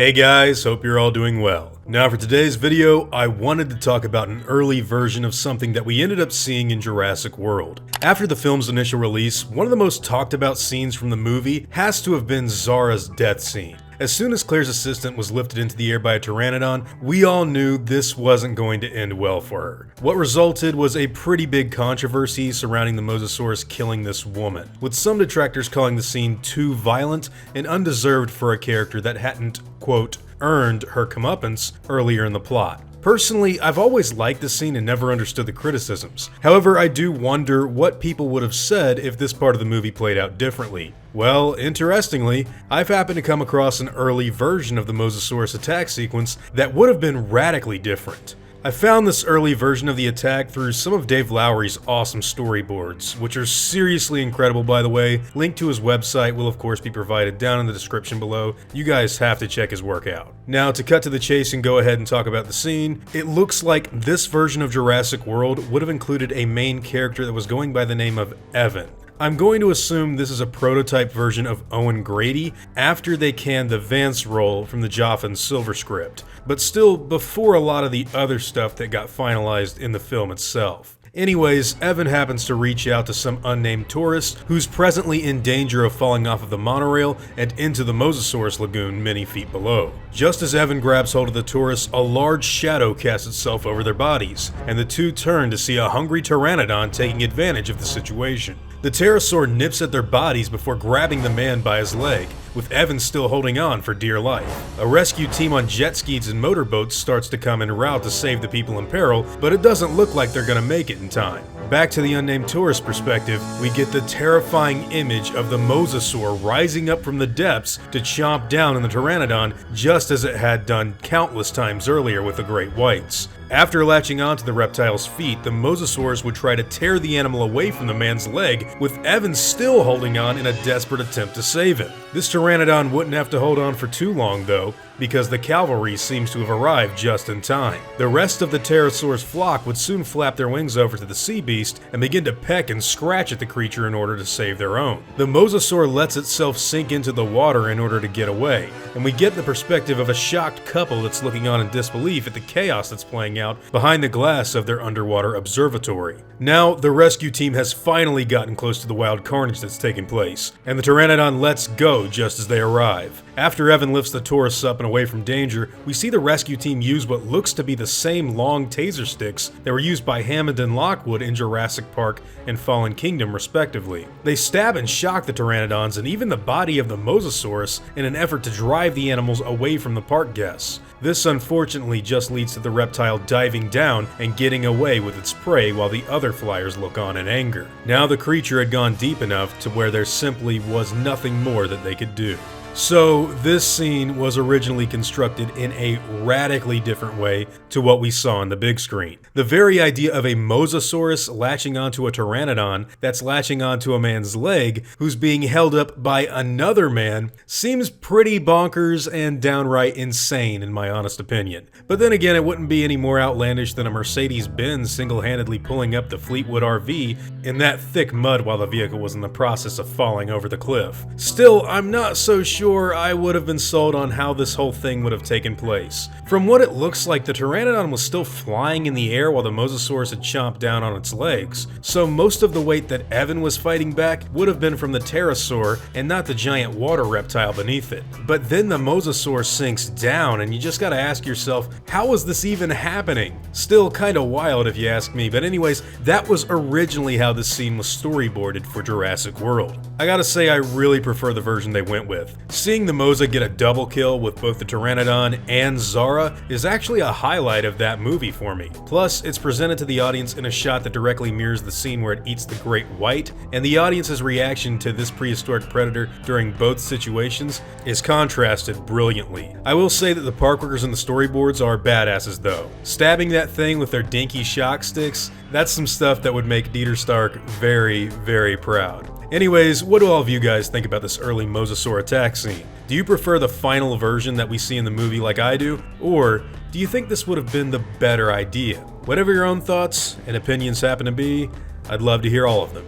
Hey guys, hope you're all doing well. Now for today's video, I wanted to talk about an early version of something that we ended up seeing in Jurassic World. After the film's initial release, one of the most talked about scenes from the movie has to have been Zara's death scene. As soon as Claire's assistant was lifted into the air by a Pteranodon, we all knew this wasn't going to end well for her. What resulted was a pretty big controversy surrounding the Mosasaurus killing this woman, with some detractors calling the scene too violent and undeserved for a character that hadn't, quote, earned her comeuppance earlier in the plot. Personally, I've always liked the scene and never understood the criticisms. However, I do wonder what people would have said if this part of the movie played out differently. Well, interestingly, I've happened to come across an early version of the Mosasaurus Attack sequence that would have been radically different. I found this early version of the attack through some of Dave Lowery's awesome storyboards, which are seriously incredible by the way. Link to his website will of course be provided down in the description below. You guys have to check his work out. Now to cut to the chase and go ahead and talk about the scene, it looks like this version of Jurassic World would have included a main character that was going by the name of Evan. I'm going to assume this is a prototype version of Owen Grady after they canned the Vance role from the Gojifan Silver script, but still before a lot of the other stuff that got finalized in the film itself. Anyways, Evan happens to reach out to some unnamed tourist who's presently in danger of falling off of the monorail and into the Mosasaurus lagoon many feet below. Just as Evan grabs hold of the tourist, a large shadow casts itself over their bodies, and the two turn to see a hungry Pteranodon taking advantage of the situation. The pterosaur nips at their bodies before grabbing the man by his leg, with Evan still holding on for dear life. A rescue team on jet skis and motorboats starts to come en route to save the people in peril, but it doesn't look like they're gonna make it in time. Back to the unnamed tourist perspective, we get the terrifying image of the mosasaur rising up from the depths to chomp down on the Pteranodon just as it had done countless times earlier with the great whites. After latching onto the reptile's feet, the mosasaurs would try to tear the animal away from the man's leg, with Evan still holding on in a desperate attempt to save him. This Pteranodon wouldn't have to hold on for too long though, because the cavalry seems to have arrived just in time. The rest of the pterosaur's flock would soon flap their wings over to the sea beast and begin to peck and scratch at the creature in order to save their own. The mosasaur lets itself sink into the water in order to get away, and we get the perspective of a shocked couple that's looking on in disbelief at the chaos that's playing out behind the glass of their underwater observatory. Now, the rescue team has finally gotten close to the wild carnage that's taking place, and the Pteranodon lets go just as they arrive. After Evan lifts the tourists up and away from danger, we see the rescue team use what looks to be the same long taser sticks that were used by Hammond and Lockwood in Jurassic Park and Fallen Kingdom respectively. They stab and shock the Pteranodons and even the body of the Mosasaurus in an effort to drive the animals away from the park guests. This unfortunately just leads to the reptile diving down and getting away with its prey while the other flyers look on in anger. Now the creature had gone deep enough to where there simply was nothing more that they could do. So this scene was originally constructed in a radically different way to what we saw on the big screen. The very idea of a Mosasaurus latching onto a Pteranodon that's latching onto a man's leg who's being held up by another man seems pretty bonkers and downright insane in my honest opinion. But then again, it wouldn't be any more outlandish than a Mercedes-Benz single-handedly pulling up the Fleetwood RV in that thick mud while the vehicle was in the process of falling over the cliff. Still, I'm not so sure I would have been sold on how this whole thing would have taken place. From what it looks like, the Pteranodon was still flying in the air while the Mosasaurus had chomped down on its legs, so most of the weight that Evan was fighting back would have been from the pterosaur and not the giant water reptile beneath it. But then the Mosasaur sinks down and you just gotta ask yourself, how is this even happening? Still kinda wild if you ask me, but anyways, that was originally how this scene was storyboarded for Jurassic World. I gotta say I really prefer the version they went with. Seeing the Mosa get a double kill with both the Pteranodon and Zara is actually a highlight of that movie for me. Plus, it's presented to the audience in a shot that directly mirrors the scene where it eats the great white, and the audience's reaction to this prehistoric predator during both situations is contrasted brilliantly. I will say that the park workers in the storyboards are badasses though. Stabbing that thing with their dinky shock sticks, that's some stuff that would make Dieter Stark very, very proud. Anyways, what do all of you guys think about this early Mosasaur attack scene? Do you prefer the final version that we see in the movie like I do? Or do you think this would have been the better idea? Whatever your own thoughts and opinions happen to be, I'd love to hear all of them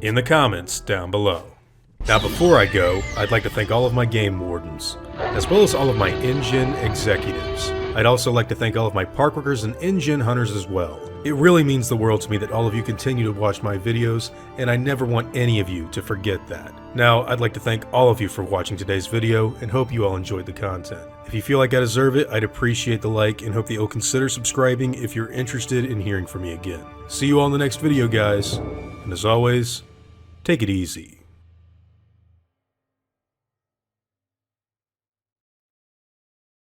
in the comments down below. Now before I go, I'd like to thank all of my game wardens, as well as all of my InGen executives. I'd also like to thank all of my park workers and InGen hunters as well. It really means the world to me that all of you continue to watch my videos, and I never want any of you to forget that. Now, I'd like to thank all of you for watching today's video, and hope you all enjoyed the content. If you feel like I deserve it, I'd appreciate the like, and hope that you'll consider subscribing if you're interested in hearing from me again. See you all in the next video, guys, and as always, take it easy.